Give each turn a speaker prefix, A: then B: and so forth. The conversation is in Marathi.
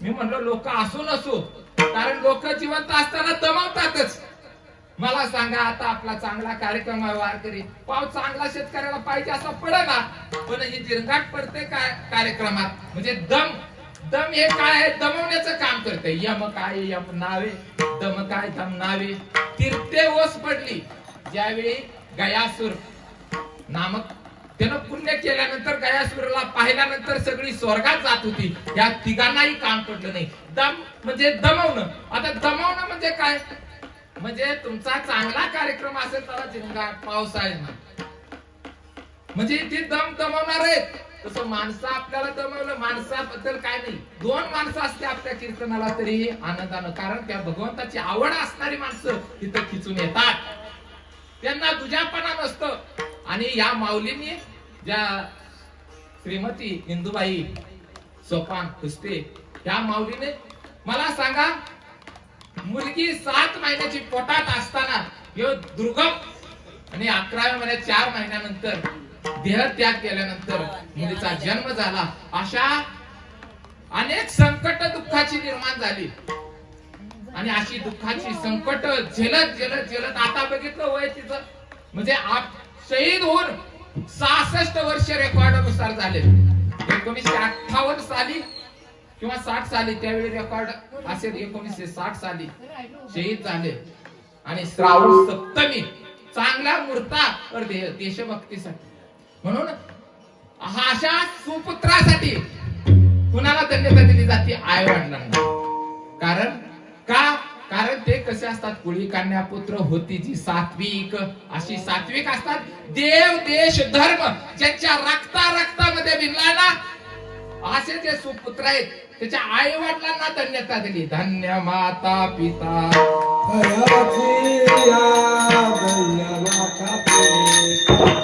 A: मी म्हणलो लोक असू नसू, कारण लोक जिवंत असताना दमवतातच. मला सांगा आता आपला चांगला कार्यक्रम आहे वारकरी पाव चांगला शेतकऱ्याला पाहिजे असा पडना, पण ही जिरंगाट पडते काय कार्यक्रमात. म्हणजे दम दम हे काय आहे, दमवण्याचं काम करते. यम काय यम नावे, दम काय दम नावे. तीर्थे ओस पडली ज्यावेळी गयासूर नामक त्यानं पुण्य केल्यानंतर गयासुराला पाहिल्यानंतर सगळी स्वर्गात जात होती. या तिघांनाही काम पडलं नाही. दम म्हणजे दमवणं. आता दमवणं म्हणजे काय, म्हणजे तुमचा चांगला कार्यक्रम असेल त्याला जिंगाट पावसाळ्यात म्हणजे ते दमवणार आहेत. तसं माणसं आपल्याला दमवलं, माणसाबद्दल काय नाही. दोन माणसं असते आपल्या कीर्तनाला तरी आनंदानं, कारण त्या भगवंताची आवड असणारी माणसं तिथं खिचून येतात. त्यांना दुजापणा नसतं. आणि या माऊलींनी ज्या श्रीमती इंदुबाई सोपान खुसते या माऊलीने मला सांगा, मुलगी 7 महिन्याची पोटात असताना दुर्गम आणि 11व्या महिन्यात 4 महिन्यानंतर देह त्याग केल्यानंतर मुलीचा जन्म झाला. अशा अनेक संकट दुःखाची निर्माण झाली. आणि अशी दुःखाची संकट झेलत झेलत झेलत आता बघितलं वय तिचं म्हणजे शहीद होऊन 66 वर्ष रेकॉर्डनुसार झाले. 1958 साली किंवा 60 साली त्यावेळी रेकॉर्ड असेल. 1960 साली शहीद झाले. आणि श्रावण सप्तमी चांगला मुहूर्तावर देशभक्तीसाठी. म्हणून अशा सुपुत्रासाठी कुणाला धन्यता दिली जाते, आई वडिलांना. कारण ते कसे असतात, कुळी कन्या पुत्र होती जी सात्विक, अशी सात्विक असतात. देव देश धर्म ज्यांच्या रक्तामध्ये विणला ना, असे जे सुपुत्र आहेत त्याच्या आई वडिलांना धन्यता दिली. धन्य माता पिता
B: धन्य माता पिता